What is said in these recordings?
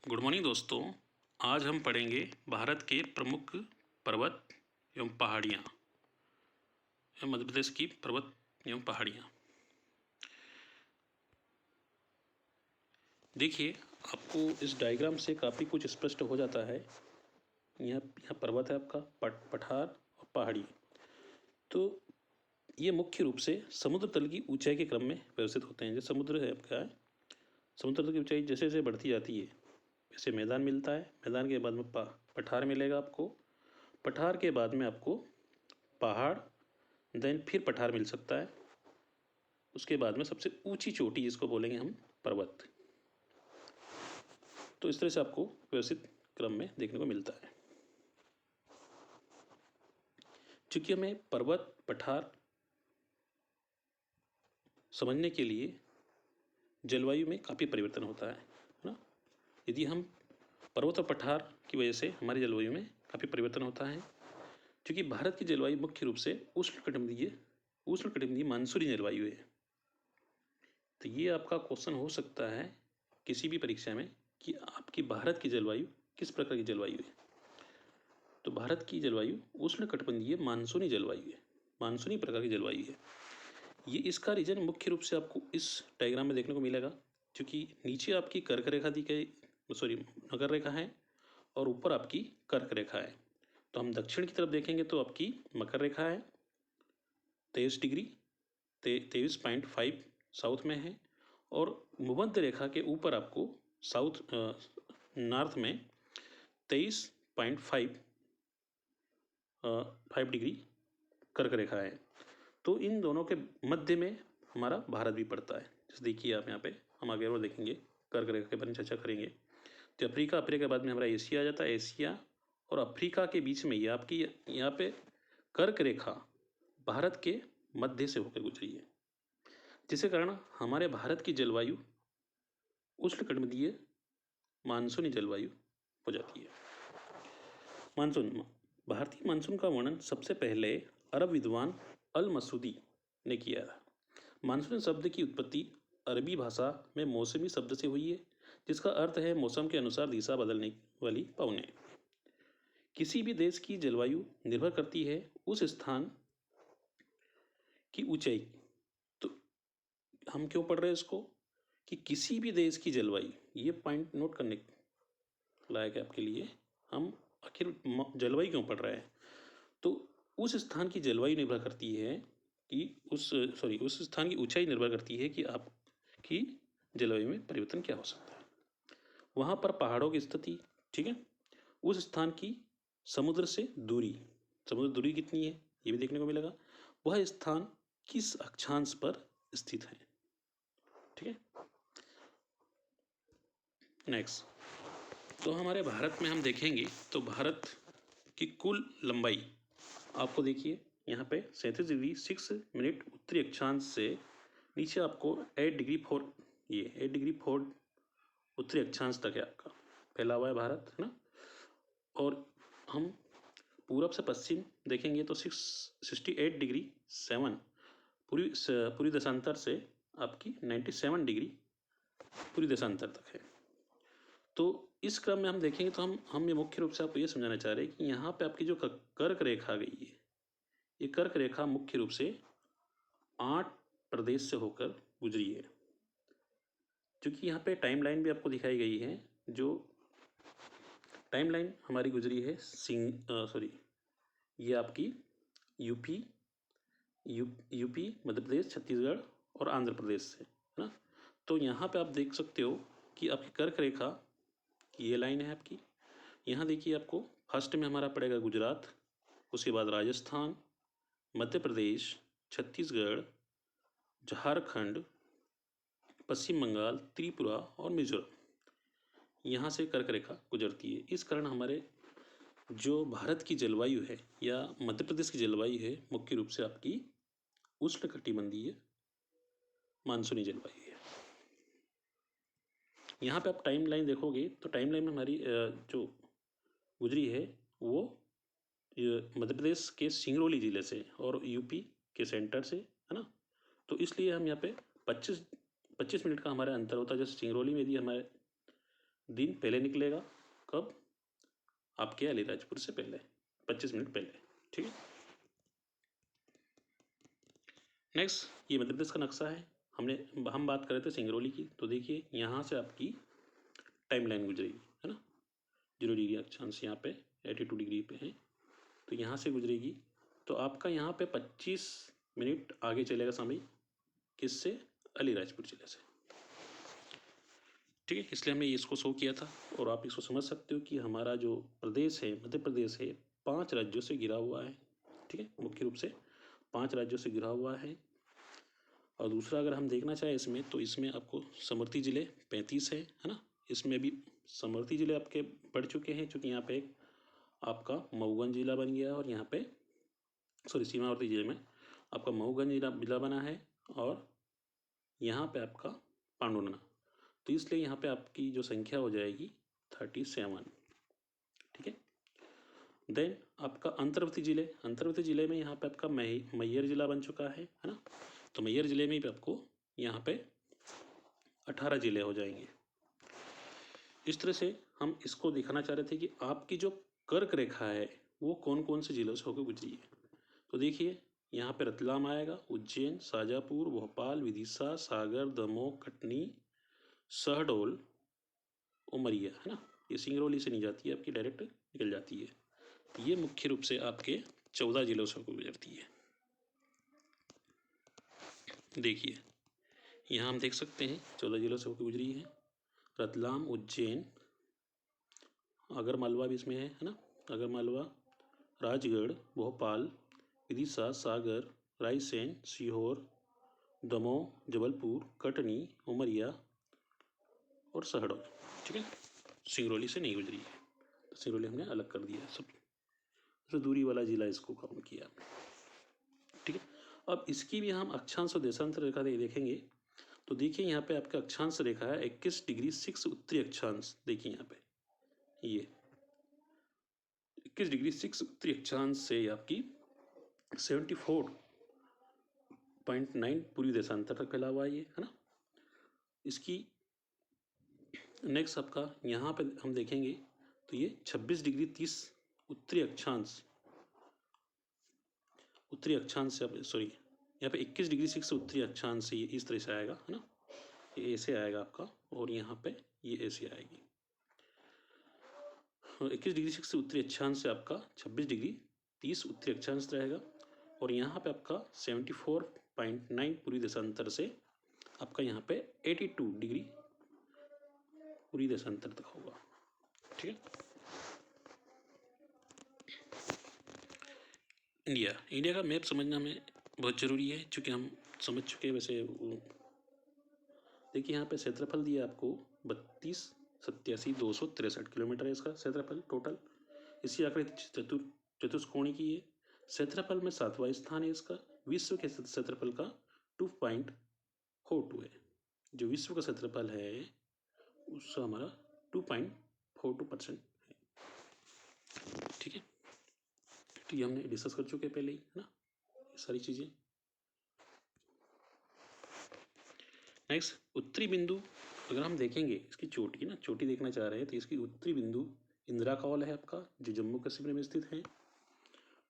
Good morning दोस्तों। आज हम पढ़ेंगे भारत के प्रमुख पर्वत एवं पहाड़ियाँ एवं मध्य प्रदेश की पर्वत एवं पहाड़ियाँ। देखिए, आपको इस डायग्राम से काफ़ी कुछ स्पष्ट हो जाता है। यहाँ पर्वत है आपका, पठार और पहाड़ी। तो ये मुख्य रूप से समुद्र तल की ऊंचाई के क्रम में व्यवस्थित होते हैं। जैसे समुद्र है आपका, समुद्र तल की ऊंचाई जैसे जैसे बढ़ती जाती है वैसे मैदान मिलता है। मैदान के बाद में पठार मिलेगा आपको। पठार के बाद में आपको पहाड़, देन फिर पठार मिल सकता है। उसके बाद में सबसे ऊंची चोटी जिसको बोलेंगे हम पर्वत। तो इस तरह से आपको व्यवस्थित क्रम में देखने को मिलता है। चूंकि हमें पर्वत पठार समझने के लिए जलवायु में काफ़ी परिवर्तन होता है ना। यदि हम पर्वत और पठार की वजह से हमारी जलवायु में काफ़ी परिवर्तन होता है। क्योंकि भारत की जलवायु मुख्य रूप से उष्णकटिबंधीय मानसूनी जलवायु है। तो ये आपका क्वेश्चन हो सकता है किसी भी परीक्षा में कि आपकी भारत की जलवायु किस प्रकार की जलवायु है। तो भारत की जलवायु उष्णकटिबंधीय मानसूनी जलवायु है, मानसूनी प्रकार की जलवायु है। ये इसका रीजन मुख्य रूप से आपको इस डायग्राम में देखने को मिलेगा। क्योंकि नीचे आपकी कर्क रेखा दी गई, मकर रेखा है और ऊपर आपकी कर्क रेखा है। तो हम दक्षिण की तरफ देखेंगे तो आपकी मकर रेखा है 23 डिग्री 23.5 साउथ में है, और भूमध्य रेखा के ऊपर आपको नॉर्थ में 23.5 डिग्री कर्क रेखा है। तो इन दोनों के मध्य में हमारा भारत भी पड़ता है। जैसे देखिए आप यहाँ पे, हम आगे और देखेंगे, कर्क रेखा के बारे में चर्चा करेंगे। तो अफ्रीका के बाद में हमारा एशिया आ जाता है। एशिया और अफ्रीका के बीच में ये आपकी यहाँ पे कर्क रेखा भारत के मध्य से होकर गुजरी है, जिसके कारण हमारे भारत की जलवायु उष्णकटिबंधीय मानसूनी जलवायु हो जाती है। मानसून, भारतीय मानसून का वर्णन सबसे पहले अरब विद्वान अल मसूदी ने किया था। मानसून शब्द की उत्पत्ति अरबी भाषा में मौसमी शब्द से हुई है, जिसका अर्थ है मौसम के अनुसार दिशा बदलने वाली पवनें। किसी भी देश की जलवायु निर्भर करती है उस स्थान की ऊंचाई। तो हम क्यों पढ़ रहे हैं इसको कि किसी भी देश की जलवायु, ये पॉइंट नोट करने लायक है आपके लिए। हम आखिर जलवायु क्यों पढ़ रहे हैं, तो उस स्थान की जलवायु निर्भर करती है कि उस स्थान की ऊंचाई निर्भर करती है कि आपकी जलवायु में परिवर्तन क्या हो सकता है। वहाँ पर पहाड़ों की स्थिति, ठीक है, उस स्थान की समुद्र से दूरी, समुद्र दूरी कितनी है ये भी देखने को मिलेगा। वह स्थान किस अक्षांश पर स्थित है, ठीक है। नेक्स्ट, तो हमारे भारत में हम देखेंगे तो भारत की कुल लंबाई आपको देखिए यहाँ पे 37 डिग्री 6 मिनट उत्तरी अक्षांश से नीचे आपको 8 डिग्री 4 उत्तरी अक्षांश तक है आपका फैला हुआ है भारत, है ना। और हम पूरब से पश्चिम देखेंगे तो 68 डिग्री 7 पूरी देशांतर से आपकी 97 डिग्री पूरी देशांतर तक है। तो इस क्रम में हम देखेंगे तो हम ये मुख्य रूप से आपको ये समझाना चाह रहे हैं कि यहाँ पे आपकी जो कर्क रेखा गई है, ये कर्क रेखा मुख्य रूप से 8 प्रदेश से होकर गुजरी है। क्योंकि यहाँ पे टाइमलाइन भी आपको दिखाई गई है। जो टाइमलाइन हमारी गुजरी है ये आपकी यूपी, मध्य प्रदेश, छत्तीसगढ़ और आंध्र प्रदेश से, है ना। तो यहाँ पे आप देख सकते हो कि आपकी कर्क रेखा की ये लाइन है आपकी। यहाँ देखिए आपको फर्स्ट में हमारा पड़ेगा गुजरात, उसके बाद राजस्थान, मध्य प्रदेश, छत्तीसगढ़, झारखंड, पश्चिम बंगाल, त्रिपुरा और मिजोरम, यहाँ से कर्क रेखा गुजरती है। इस कारण हमारे जो भारत की जलवायु है या मध्य प्रदेश की जलवायु है मुख्य रूप से आपकी उष्णकटिबंधीय मानसूनी जलवायु है। यहाँ पे आप टाइम लाइन देखोगे तो टाइम लाइन में हमारी जो गुजरी है वो मध्य प्रदेश के सिंगरौली जिले से और यूपी के सेंटर से, है ना। तो इसलिए हम यहाँ पे 25 मिनट का हमारा अंतर होता है। जैसे सिंगरौली में यदि हमारे दिन पहले निकलेगा, कब? आपके अलीराजपुर से पहले, 25 मिनट पहले। ठीक है। नेक्स्ट ये मध्य प्रदेश का नक्शा है। हम बात कर रहे थे सिंगरौली की, तो देखिए यहाँ से आपकी टाइम लाइन गुजरेगी, है ना। 0 डिग्री अक्षांश यहाँ पे 82 डिग्री पे है, तो यहाँ से गुजरेगी। तो आपका यहाँ पे 25 मिनट आगे चलेगा समय, किससे? अलीराजपुर जिले से। ठीक है, इसलिए हमने इसको शो किया था। और आप इसको समझ सकते हो कि हमारा जो प्रदेश है, मध्य प्रदेश है, 5 राज्यों से घिरा हुआ है। ठीक है, मुख्य रूप से 5 राज्यों से घिरा हुआ है। और दूसरा अगर हम देखना चाहें इसमें, तो इसमें आपको समवर्ती जिले 35 है ना। इसमें भी समवर्ती जिले आपके बढ़ चुके हैं, चूँकि यहाँ पे एक आपका मऊगंज जिला बन गया, और यहाँ पे सीमावर्ती जिले में आपका मऊगंज जिला बना है, और यहाँ पे आपका पांडुरना। तो इसलिए यहाँ पे आपकी जो संख्या हो जाएगी 37। ठीक है। देन आपका अंतर्वर्ती जिले में यहाँ पे आपका मैयर जिला बन चुका है ना। तो मैयर जिले में भी आपको यहाँ पे 18 जिले हो जाएंगे। इस तरह से हम इसको दिखाना चाह रहे थे कि आपकी जो कर्क रेखा है वो कौन कौन से जिलों से होकर गुजरी है। तो देखिए यहाँ पे रतलाम आएगा, उज्जैन, शाजापुर, भोपाल, विदिशा, सागर, दमोह, कटनी, शहडोल, उमरिया, है ना। ये सिंगरौली से नहीं जाती है, आपकी डायरेक्ट निकल जाती है। तो ये मुख्य रूप से आपके 14 जिलों से होकर गुजरती है। देखिए यहाँ हम देख सकते हैं 14 जिलों से होकर गुजरी है। रतलाम, उज्जैन, आगरमालवा भी इसमें है ना। आगरमालवा, राजगढ़, भोपाल, विदिशा, सागर, रायसेन, सीहोर, दमोह, जबलपुर, कटनी, उमरिया और शहडोल। ठीक है, सिंगरौली से नहीं गुजरी है, तो सिंगरौली हमने अलग कर दिया सब, तो दूरी वाला जिला इसको काउंट किया। ठीक है, अब इसकी भी हम अक्षांश और देशांतर रेखा देखेंगे। तो देखिए यहाँ पे आपका अक्षांश रेखा है 21 डिग्री 6 उत्तरी अक्षांश। देखिए यहाँ पे ये 21 डिग्री 6 उत्तरी अक्षांश से आपकी 74.9 पूर्वी देशांतर तक फैला हुआ है ये, है ना। इसकी नेक्स्ट आपका यहाँ पे हम देखेंगे तो ये 26 डिग्री 30 उत्तरी अक्षांश से, सॉरी यहाँ पे 21 डिग्री 6 उत्तरी अक्षांश से ये इस तरह से आएगा, है ना। ये ऐसे आएगा आपका, और यहाँ पे ये ऐसे आएगी। 21 डिग्री 6 उत्तरी अक्षांश से आपका 26 डिग्री 30 उत्तरी अक्षांश रहेगा, और यहाँ पे आपका 74.9 पूर्वी देशांतर से आपका यहाँ पे 82 डिग्री पूर्वी देशांतर तक होगा। ठीक है। इंडिया का मैप समझना हमें बहुत ज़रूरी है, क्योंकि हम समझ चुके हैं वैसे। देखिए यहाँ पे क्षेत्रफल दिया आपको 32,87,263 किलोमीटर है इसका क्षेत्रफल टोटल। इसी आकृति चतुष्कोणी की है। क्षेत्रफल में 7वां स्थान है इसका। विश्व के क्षेत्रफल का 2.42 है। जो विश्व का क्षेत्रफल है उसका हमारा 2.42% है। ठीक है, तो ये हमने डिस्कस कर चुके पहले ही, है ना, ये सारी चीज़ें। नेक्स्ट उत्तरी बिंदु अगर हम देखेंगे, इसकी चोटी ना, चोटी देखना चाह रहे हैं तो इसकी उत्तरी बिंदु इंदिरा कौल है आपका, जो जम्मू कश्मीर में स्थित है।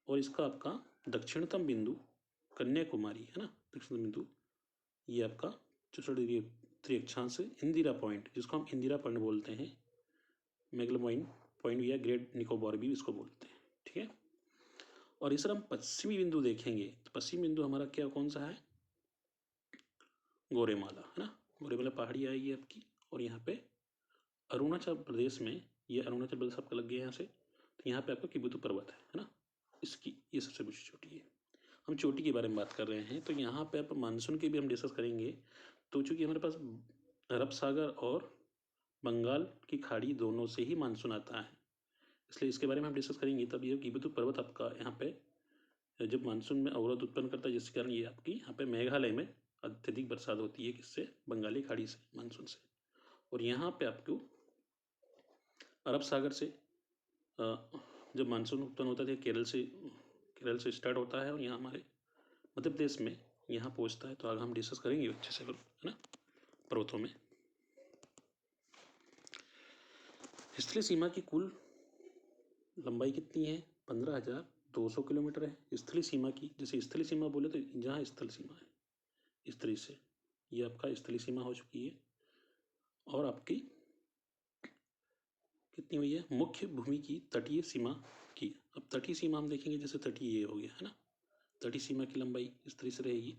और इसका आपका दक्षिणतम बिंदु कन्याकुमारी, है ना। दक्षिणतम बिंदु ये आपका 64 डिग्री उत्तरी अक्षांश इंदिरा पॉइंट, जिसको हम इंदिरा पॉइंट बोलते हैं, मेगलोपॉइंट पॉइंट या ग्रेट निकोबार भी इसको बोलते हैं। ठीक है। और इस हम पश्चिमी बिंदु देखेंगे तो पश्चिमी बिंदु हमारा क्या कौन सा है? गोरेमाला, है ना। गोरेमाला पहाड़ी आएगी आपकी, और यहाँ पे अरुणाचल प्रदेश में, ये अरुणाचल प्रदेश आपका लग गया यहाँ से, तो यहाँ पे आपका किबुतु पर्वत है ना। इसकी ये सबसे ऊंची चोटी है। हम चोटी के बारे में बात कर रहे हैं, तो यहाँ पे आप मानसून के भी हम डिस्कस करेंगे। तो चूँकि हमारे पास अरब सागर और बंगाल की खाड़ी दोनों से ही मानसून आता है, इसलिए इसके बारे में हम डिस्कस करेंगे। तब ये किबुतु पर्वत आपका यहाँ पे जब मानसून में अवरोध उत्पन्न करता है, जिसके कारण ये आपकी यहाँ पे मेघालय में अत्यधिक बरसात होती है, किससे? बंगाली खाड़ी से, मानसून से। और यहाँ पे आपको अरब सागर से जब मानसून उत्पन्न होता है केरल से स्टार्ट होता है, और यहाँ हमारे मध्य प्रदेश में यहाँ पहुँचता है। तो आगे हम डिस्कस करेंगे अच्छे से, है ना, पर्वतों में। स्थलीय सीमा की कुल लंबाई कितनी है? 15,200 किलोमीटर है स्थलीय सीमा की। जैसे स्थलीय सीमा बोले तो जहाँ स्थल सीमा है स्थलीय से, ये आपका स्थलीय सीमा हो चुकी है। और आपकी कितनी हुई है? मुख्य भूमि की तटीय सीमा की। अब तटीय सीमा हम देखेंगे, जैसे तटीय ये हो गया है ना, तटीय सीमा की लंबाई इस तरह से रहेगी।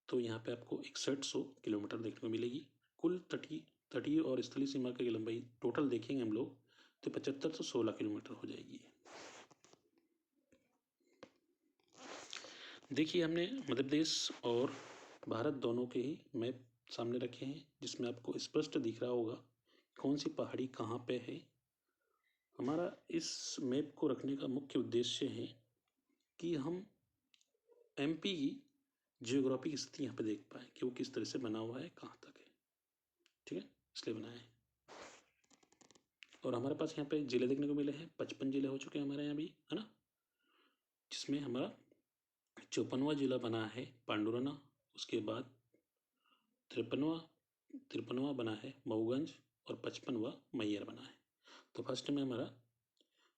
तो यहाँ पे आपको 6100 किलोमीटर देखने को मिलेगी। कुल तटीय और स्थलीय सीमा की लंबाई टोटल देखेंगे हम लोग तो 7516 किलोमीटर हो जाएगी। देखिए, हमने मध्य प्रदेश और भारत दोनों के ही मैप सामने रखे हैं, जिसमें आपको स्पष्ट दिख रहा होगा कौन सी पहाड़ी कहाँ पे है। हमारा इस मैप को रखने का मुख्य उद्देश्य है कि हम एमपी की जियोग्राफी की स्थिति यहाँ पे देख पाए कि वो किस तरह से बना हुआ है, कहाँ तक है। ठीक है, इसलिए बनाया है। और हमारे पास यहाँ पे जिले देखने को मिले हैं, 55 जिले हो चुके हैं हमारे यहाँ भी, है ना, जिसमें हमारा 54वां जिला बना है पांडुरना। उसके बाद 53वां बना है मऊगंज और 55वां मैयर बना है। तो फर्स्ट में हमारा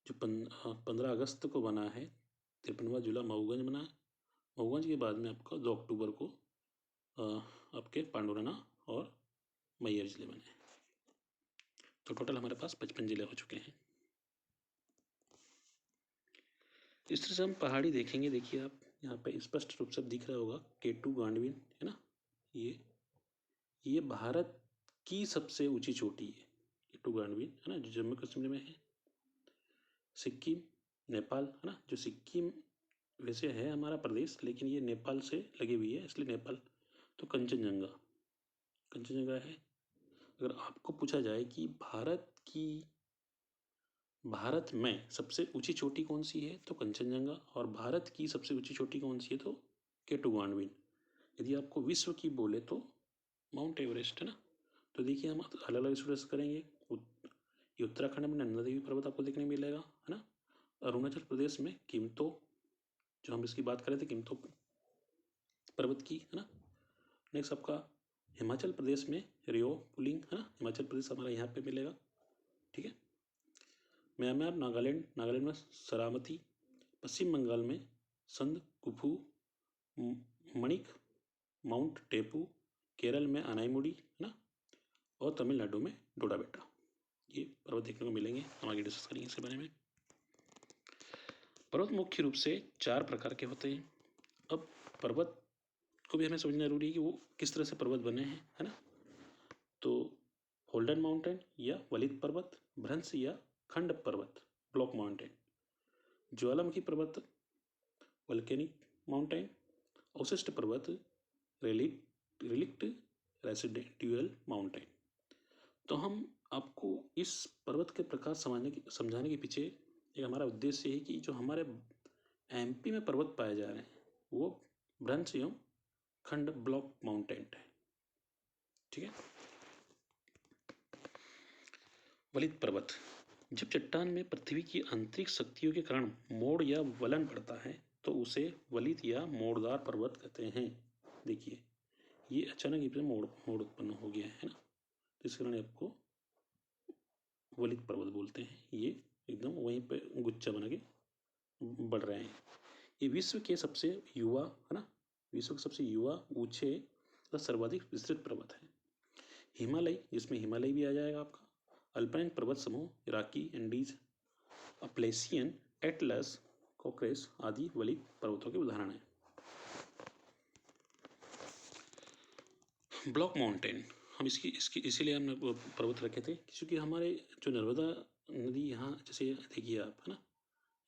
जो 15 अगस्त को बना है 53वां जिला मऊगंज बना है। मऊगंज के बाद में आपका 2 अक्टूबर को आपके पांडुरना और मैयर जिले बने हैं। तो टोटल हमारे पास 55 जिले हो चुके हैं। इस तरह से हम पहाड़ी देखेंगे। देखिए, आप यहाँ पे स्पष्ट रूप से दिख रहा होगा केटू गांडवीन, है ना, ये भारत की सबसे ऊंची चोटी है केटू गांडवीन, है ना, जो जम्मू कश्मीर में है। सिक्किम, नेपाल, है ना, जो सिक्किम वैसे है हमारा प्रदेश, लेकिन ये नेपाल से लगी हुई है, इसलिए नेपाल। तो कंचनजंगा है। अगर आपको पूछा जाए कि भारत में सबसे ऊंची चोटी कौन सी है, तो कंचनजंगा। और भारत की सबसे ऊंची चोटी कौन सी है, तो केटू गांडवीन। यदि आपको विश्व की बोले तो माउंट एवरेस्ट, है ना। तो देखिए, हम अलग अलग स्टूडेंट्स करेंगे। ये उत्तराखंड में नंदा देवी पर्वत आपको देखने मिलेगा, है ना। अरुणाचल प्रदेश में किम्तो, जो हम इसकी बात कर रहे थे, किम्तो पर्वत की, है ना। नेक्स्ट आपका हिमाचल प्रदेश में रियो पुलिंग, है ना, हिमाचल प्रदेश हमारा यहाँ पे मिलेगा। ठीक है। म्यांमार, नागालैंड में सरामती, पश्चिम बंगाल में संद कुफू, मणिक, माउंट टेपू, केरल में अनाईमुड़ी, है ना, और तमिलनाडु में डोडाबेटा। ये पर्वत देखने को मिलेंगे। हम आगे डिस्कस करेंगे इसके बारे में। पर्वत मुख्य रूप से 4 प्रकार के होते हैं। अब पर्वत को भी हमें समझना जरूरी है कि वो किस तरह से पर्वत बने हैं, है ना। तो होल्डन माउंटेन या वलित पर्वत, भ्रंश या खंड पर्वत, ब्लॉक माउंटेन, ज्वालामुखी पर्वत, वल्केनिक माउंटेन, अवशिष्ट पर्वत, रिलिक्ट रेसिडुअल माउंटेन। तो हम आपको इस पर्वत के प्रकार समझाने के पीछे एक हमारा उद्देश्य है कि जो हमारे एमपी में पर्वत पाए जा रहे हैं वो भ्रंश एवं खंड ब्लॉक माउंटेन है। ठीक है। वलित पर्वत, जब चट्टान में पृथ्वी की आंतरिक शक्तियों के कारण मोड़ या वलन पड़ता है तो उसे वलित या मोड़दार पर्वत कहते हैं। देखिए, ये अचानक मोड़ उत्पन्न हो गया है ना, तो इस कारण आपको वलित पर्वत बोलते हैं। ये एकदम वहीं पे गुच्छा बना के बढ़ रहे हैं। ये विश्व के सबसे युवा, है ना, विश्व के सबसे युवा, ऊंचे तथा सर्वाधिक विस्तृत पर्वत है। हिमालय, जिसमें हिमालय भी आ जाएगा आपका, अल्पाइन पर्वत समूह, इराकी, एंडीज, अपलेशियन, एटलस, कॉक्रेस आदि वलित पर्वतों के उदाहरण हैं। ब्लॉक माउंटेन, हम इसकी इसीलिए हमने पर्वत रखे थे क्योंकि हमारे जो नर्मदा नदी यहाँ, जैसे देखिए आप, है ना,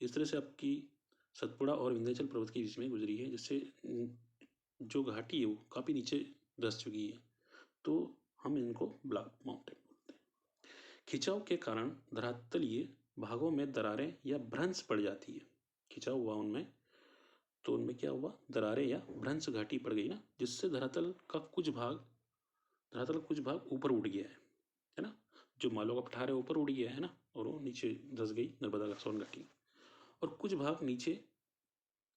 इस तरह से आपकी सतपुड़ा और विंध्याचल पर्वत के बीच में गुजरी है, जिससे जो घाटी है वो काफ़ी नीचे धस चुकी है, तो हम इनको ब्लॉक माउंटेन बोलते हैं। खिंचाव के कारण धरातलीय भागों में दरारें या भ्रंश पड़ जाती है। खिंचाव हुआ उनमें, तो उनमें क्या हुआ, दरारें या भ्रंश घाटी पड़ गई ना, जिससे धरातल का कुछ भाग ऊपर उठ गया है ना, जो मालों का पठार है ऊपर उड़ गया है ना, और वो नीचे धस गई नर्मदा का सोन घाटी, और कुछ भाग नीचे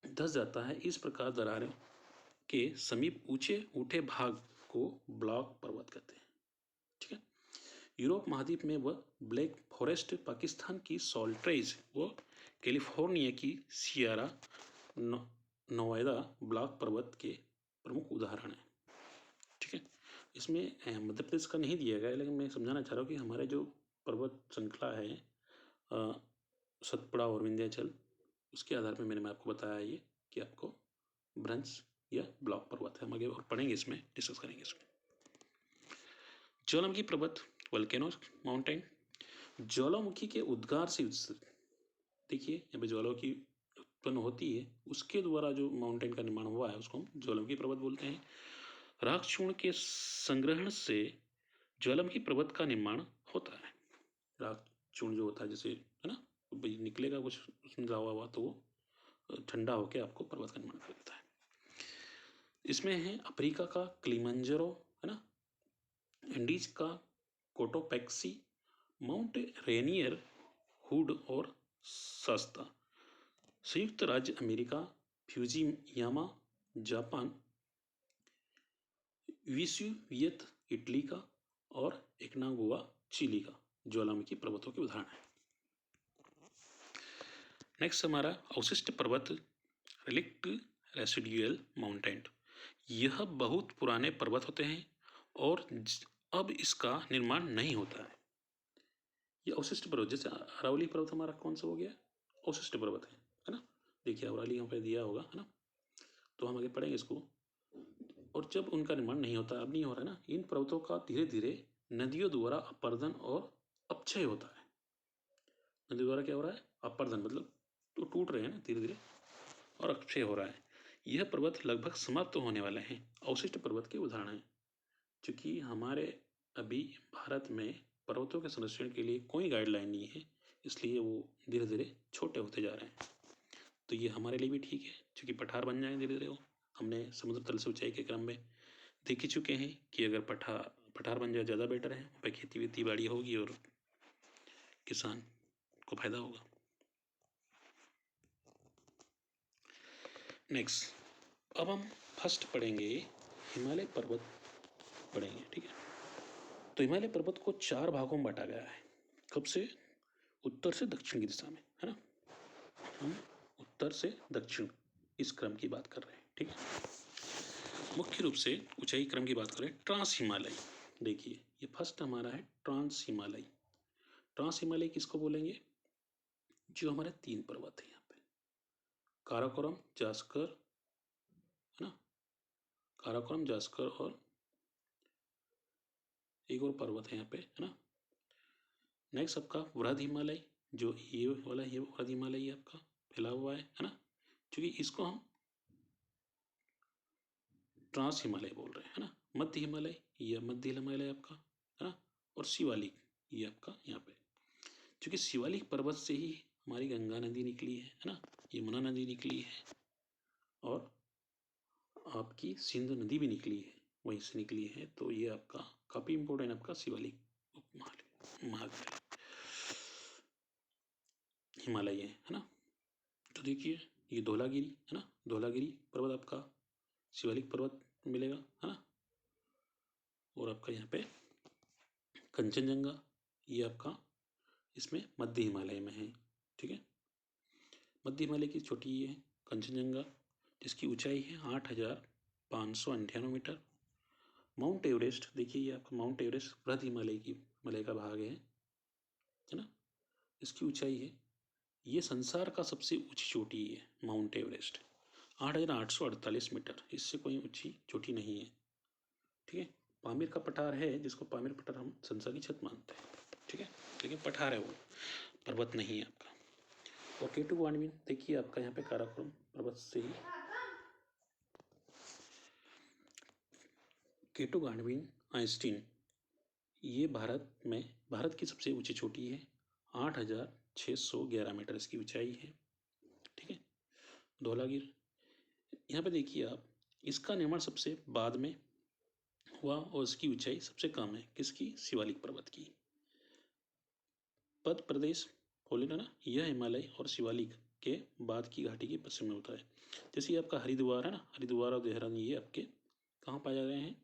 धस जाता है। इस प्रकार दरारें के समीप ऊंचे उठे भाग को ब्लॉक पर्वत कहते हैं। ठीक है। यूरोप महाद्वीप में वह ब्लैक फॉरेस्ट, पाकिस्तान की सॉल्ट्रेज व कैलिफोर्निया की सियरा नोवेदा ब्लॉक पर्वत के प्रमुख उदाहरण हैं। ठीक है, इसमें मध्य प्रदेश का नहीं दिया गया है, लेकिन मैं समझाना चाह रहा हूँ कि हमारे जो पर्वत श्रृंखला है सतपुड़ा और विंध्याचल, उसके आधार पर मैंने आपको बताया ये कि आपको ब्रंश या ब्लॉक पर्वत है। हम आगे और पढ़ेंगे, इसमें डिस्कस करेंगे इसमें। ज्वालामुखी पर्वत, वोल्केनो माउंटेन, ज्वालामुखी के उद्गार से देखिए यहाँ पे ज्वालामुखी उत्पन्न होती है, उसके द्वारा जो माउंटेन का निर्माण हुआ है उसको हम ज्वालामुखी पर्वत बोलते हैं। राख चूर्ण के संग्रहण से ज्वालामुखी पर्वत का निर्माण होता है। राख चूर्ण जो होता है, जैसे है ना, निकलेगा कुछ उसमें जावा हुआ, तो वो ठंडा होकर आपको पर्वत का निर्माण कर देता है। इसमें है अफ्रीका का किलिमंजारो, है ना, इंडीज का कोटोपैक्सी, माउंट रेनियर, हुड और सस्ता, संयुक्त राज्य अमेरिका फ्यूजियामा, जापान, विसुवियत इटली का और एकनागुआ चिली का ज्वालामुखी पर्वतों के उदाहरण है। नेक्स्ट हमारा अवशिष्ट पर्वत, रिलिक्ट रेसिडुअल माउंटेन। यह बहुत पुराने पर्वत होते हैं और अब इसका निर्माण नहीं होता है। ये अवशिष्ट पर्वत, जैसे अरावली पर्वत हमारा कौन सा हो गया, अवशिष्ट पर्वत है ना। देखिए अरावली यहाँ पे दिया होगा, है ना, तो हम आगे पढ़ेंगे इसको। और जब उनका निर्माण नहीं होता, अब नहीं हो रहा है ना, इन पर्वतों का धीरे धीरे नदियों द्वारा अपर्दन और अपक्षय होता है। नदी द्वारा क्या हो रहा है, अपर्दन, मतलब तो टूट रहे हैं ना धीरे धीरे, और अक्षय हो रहा है। यह पर्वत लगभग समाप्त होने वाले हैं। अवशिष्ट पर्वत के उदाहरण हैं। चूंकि हमारे अभी भारत में पर्वतों के संरक्षण के लिए कोई गाइडलाइन नहीं है, इसलिए वो धीरे धीरे छोटे होते जा रहे हैं। तो ये हमारे लिए भी ठीक है, क्योंकि पठार बन जाएंगे धीरे धीरे। वो हमने समुद्र तल से ऊंचाई के क्रम में देख ही चुके हैं कि अगर पठार बन जाए ज़्यादा बेटर है, वहाँ पर खेती वेती बाड़ी होगी और किसान को फायदा होगा। नेक्स्ट अब हम फर्स्ट पढ़ेंगे हिमालय पर्वत पढ़ेंगे। ठीक है, तो हिमालय पर्वत को 4 भागों में बांटा गया है। कब से, उत्तर से दक्षिण की दिशा में, है ना। हम उत्तर से दक्षिण इस क्रम की बात कर रहे हैं। ठीक है, मुख्य रूप से ऊंचाई क्रम की बात करें, ट्रांस हिमालय। देखिए ये फर्स्ट हमारा है ट्रांस हिमालय। ट्रांस हिमालय किसको बोलेंगे, जो हमारे 3 पर्वत है यहाँ पे, काराकोरम, जास्कर, है ना, काराकोरम, जास्कर और एक और पर्वत है यहाँ पे, है ना। नेक्स्ट आपका वृहद हिमालय, जो ये वाला ये वृहद हिमालय ये आपका फैला हुआ है ना, क्योंकि इसको हम ट्रांस हिमालय बोल रहे हैं, है ना। मध्य हिमालय, ये मध्य हिमालय आपका, है ना, और शिवालिक ये आपका यहाँ पे, क्योंकि शिवालिक पर्वत से ही हमारी गंगा नदी निकली है ना, यमुना नदी निकली है, और आपकी सिंधु नदी भी निकली है, वहीं से निकली है। तो ये आपका काफी इंपॉर्टेंट आपका शिवालिक हिमालय है ना। तो देखिए ये धौलागिरी है ना, धौलागिरी पर्वत आपका शिवालिक पर्वत मिलेगा, है ना। और आपका यहाँ पे कंचनजंगा, ये आपका इसमें मध्य हिमालय में है। ठीक है, मध्य हिमालय की छोटी ये है कंचनजंगा, जिसकी ऊंचाई है 8,598 मीटर। माउंट एवरेस्ट, देखिए ये आपका माउंट एवरेस्ट वृहद हिमालय की मलय का भाग है ना। इसकी ऊंचाई है, ये संसार का सबसे ऊंची चोटी है माउंट एवरेस्ट, 8,848 मीटर, इससे कोई ऊंची चोटी नहीं है। ठीक है, पामीर का पठार है, जिसको पामीर पठार हम संसार की छत मानते हैं। ठीक है, लेकिन पठार है वो, पर्वत नहीं है आपका। और केटू ग्वानविन, देखिए आपका यहाँ पे काराकोरम पर्वत से ही केटू ग्वानविन आइंस्टीन, ये भारत की सबसे ऊंची चोटी है, 8,611 मीटर इसकी ऊंचाई है। ठीक है, धौलागिर, यहाँ पे देखिए आप, इसका निर्माण सबसे बाद में हुआ और इसकी ऊंचाई सबसे कम है, किसकी, शिवालिक पर्वत की। मध्य प्रदेश बोले ना, यह हिमालय और शिवालिक के बाद की घाटी के पश्चिम में होता है। जैसे ये आपका हरिद्वार है ना, हरिद्वार और देहरादून ये आपके कहाँ पाए जा रहे हैं,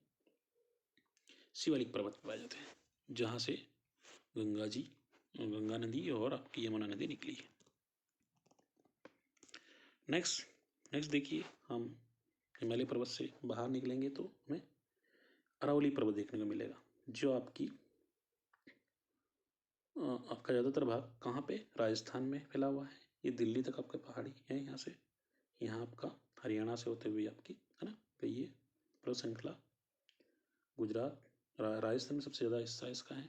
शिवालिक पर्वत पर पाए जाते हैं, जहाँ से गंगा नदी और आपकी यमुना नदी निकली है। नेक्स्ट देखिए, हम हिमालय पर्वत से बाहर निकलेंगे तो हमें अरावली पर्वत देखने को मिलेगा, जो आपका ज़्यादातर भाग कहाँ पे, राजस्थान में फैला हुआ है। ये दिल्ली तक आपके पहाड़ी है, यहाँ से यहाँ आपका हरियाणा से होते हुए आपकी है ना गई है पर्वत श्रृंखला। गुजरात, राजस्थान में सबसे ज़्यादा हिस्सा इसका है।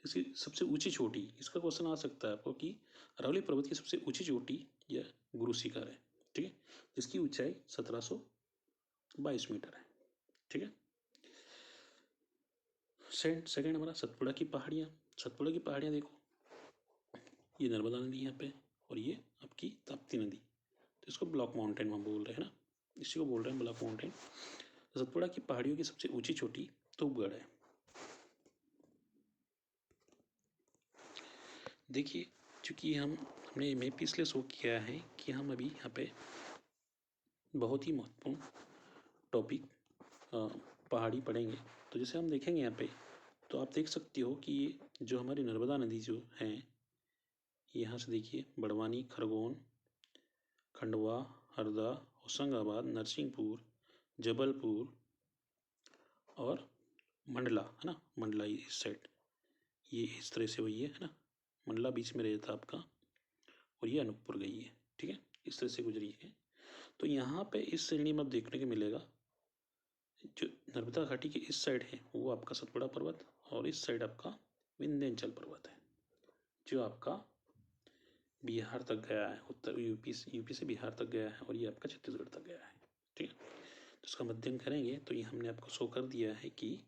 इसकी सबसे ऊंची चोटी, इसका क्वेश्चन आ सकता है आपको कि अरावली पर्वत की सबसे ऊंची चोटी यह गुरु शिखर है, ठीक है, जिसकी ऊंचाई 1722 मीटर है, ठीक है। सेकंड हमारा सतपुड़ा की पहाड़ियाँ। सतपुड़ा की पहाड़ियाँ देखो, ये नर्मदा नदी यहाँ पे और ये आपकी ताप्ती नदी, तो इसको ब्लॉक माउंटेन हम बोल रहे हैं ना, इसी को बोल रहे हैं ब्लॉक माउंटेन। सतपुड़ा की पहाड़ियों की सबसे ऊंची चोटी धूपगढ़ है। देखिए, चूंकि हमने मैप इसलिए शो किया है कि हम अभी यहाँ पे बहुत ही महत्वपूर्ण टॉपिक पहाड़ी पढ़ेंगे। तो जैसे हम देखेंगे यहाँ पे, तो आप देख सकते हो कि ये जो हमारी नर्मदा नदी जो है, यहाँ से देखिए बड़वानी, खरगोन, खंडवा, हरदा, होशंगाबाद, नरसिंहपुर, जबलपुर और मंडला है ना, मंडला इस साइड, ये इस तरह से वही है ना, मंडला बीच में रहता आपका और ये अनूपपुर गई है, ठीक है, इस तरह से गुजरी है। तो यहाँ पे इस श्रेणी में देखने को मिलेगा, जो नर्मदा घाटी के इस साइड है वो आपका सतपुड़ा पर्वत और इस साइड आपका विंध्याचल पर्वत है, जो आपका बिहार तक गया है, उत्तर यूपी से बिहार तक गया है और ये आपका छत्तीसगढ़ तक गया है, ठीक है। तो इसका मध्यम करेंगे तो ये हमने आपको शो कर दिया है कि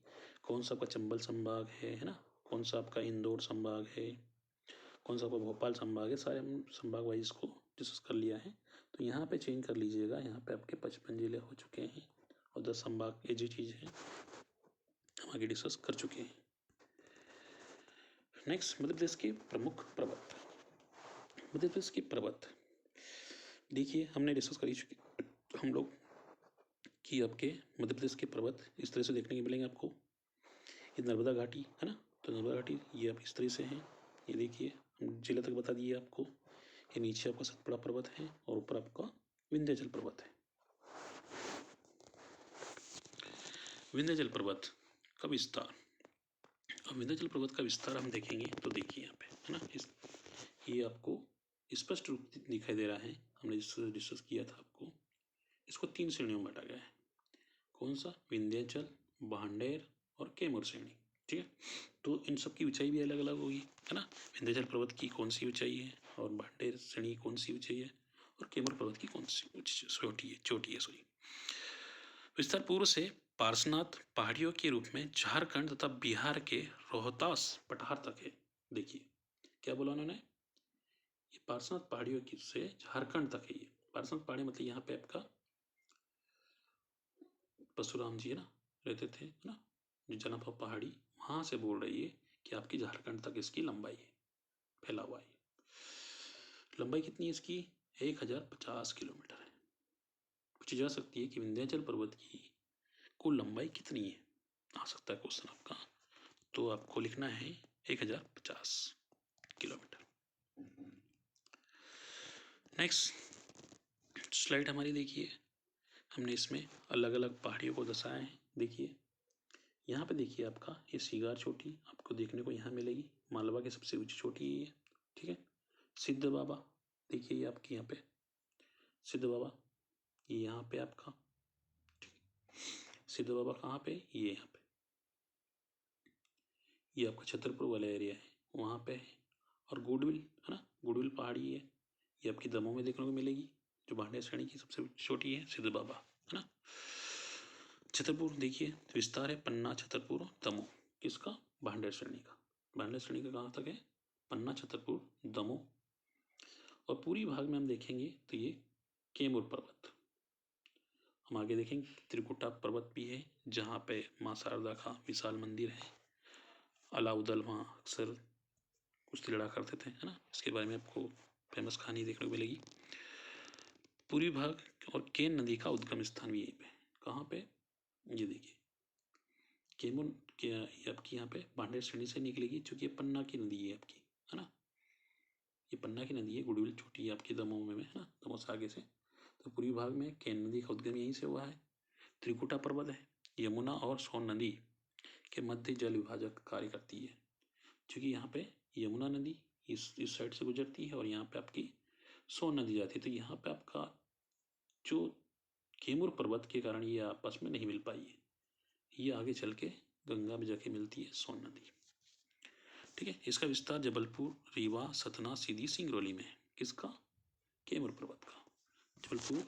कौन सा आपका चंबल संभाग है ना, कौन सा आपका इंदौर संभाग है, कौन सा आपका भोपाल संभाग है, सारे हम संभाग वाइज को डिस्कस कर लिया है। तो यहाँ पे चेंज कर लीजिएगा, यहाँ पे आपके 55 जिले हो चुके हैं और 10 संभाग, ये जो चीज़ है हम आगे डिस्कस कर चुके हैं। नेक्स्ट, मध्य प्रदेश के प्रमुख पर्वत। मध्य प्रदेश के पर्वत देखिए, हमने डिस्कस कर चुके हम लोग कि आपके मध्य प्रदेश के पर्वत इस तरह से देखने को मिलेंगे आपको। ये नर्मदा घाटी है ना, तो नर्मदा घाटी ये आप इस तरह से हैं, ये देखिए हम जिले तक बता दिए आपको। ये नीचे आपका सतपुड़ा पर्वत है और ऊपर आपका विंध्याचल पर्वत है। विंध्याचल पर्वत का विस्तार, अब विंध्याचल पर्वत का विस्तार हम देखेंगे तो देखिए यहाँ पे है ना, ये आपको स्पष्ट रूप से दिखाई दे रहा है। हमने डिस्कस किया था आपको, इसको 3 श्रेणियों में बांटा गया है। कौन सा, विंध्याचल, भांडेर और कैमूर श्रेणी, ठीक है। तो इन सब की ऊंचाई भी अलग अलग होगी है ना, विंध्याचल पर्वत की कौन सी ऊंचाई है और भांडेर श्रेणी कौन सी ऊंचाई है और कैमूर पर्वत की कौन सी चोटी है सॉरी। विस्तार पूर्व से पार्श्वनाथ पहाड़ियों के रूप में झारखंड तथा बिहार के रोहतास पठार तक है। देखिए क्या बोला उन्होंने, ये पार्श्वनाथ पहाड़ियों की से झारखंड तक है। ये पार्श्वनाथ पहाड़ी मतलब यहाँ पे आपका परशुराम जी है ना रहते थे है ना, जो जनापा पहाड़ी, वहां से बोल रही है कि आपकी झारखंड तक इसकी लंबाई है, फैला हुआ है। लंबाई कितनी है इसकी, 1050 किलोमीटर है। पूछी जा सकती है कि विंध्याचल पर्वत की कुल लंबाई कितनी है, आ सकता है क्वेश्चन आपका, तो आपको लिखना है 1050 किलोमीटर। नेक्स्ट स्लाइड हमारी देखिए, हमने इसमें अलग अलग पहाड़ियों को दर्शाया है। देखिए यहाँ पे देखिए आपका ये सीगार चोटी आपको देखने को यहाँ मिलेगी, मालवा की सबसे ऊंची चोटी ये है, ठीक है। सिद्ध बाबा देखिए, ये आपके यहाँ पे सिद्ध बाबा, ये यहाँ पे आपका, ठीक है। सिद्ध बाबा कहाँ पे, ये यहाँ पे, ये आपका छतरपुर वाला एरिया है वहाँ पे है। और गुडविल है ना, गुडविल पहाड़ी है, ये आपकी दमोह में देखने को मिलेगी, जो भांडेर श्रेणी की सबसे छोटी है सिद्ध बाबा है ना। छतरपुर देखिए विस्तार है, पन्ना, छतरपुर, दमोह, किसका, भांडेर श्रेणी का। भांडेर श्रेणी का कहाँ तक है, पन्ना, छतरपुर, दमोह। और पूरी भाग में हम देखेंगे तो ये कैमूर पर्वत। हम आगे देखेंगे त्रिकुटा पर्वत भी है, जहाँ पे माँ शारदा का विशाल मंदिर है। अलाउद्दौला वहाँ अक्सर कुश्ती लड़ा करते थे है ना, इसके बारे में आपको फेमस कहानी देखने को मिलेगी। पूर्वी भाग और केन नदी का उद्गम स्थान भी यहीं पे, कहाँ पे, ये देखिए कैमूर कि ये आपकी यहाँ पे भांडेर श्रेणी से निकलेगी, चूँकि ये पन्ना की नदी है आपकी, है ना। ये पन्ना की नदी है, गुडविल छोटी है आपकी दमोह में, है ना, दमोह से आगे से। तो पूर्वी भाग में केन नदी का उद्गम यहीं से हुआ है। त्रिकुटा पर्वत है, यमुना और सोन नदी के मध्य जल विभाजक कार्य करती है, क्योंकि यहाँ पे यमुना नदी इस साइड से गुजरती है और यहाँ पे आपकी सोन नदी जाती है। तो यहाँ पे आपका जो कैमूर पर्वत के कारण ये आपस में नहीं मिल पाई है, ये आगे चल के गंगा में जाके मिलती है सोन नदी। ठीक है, इसका विस्तार जबलपुर, रीवा, सतना, सीधी, सिंगरौली में है। किसका? कैमूर पर्वत का। जबलपुर,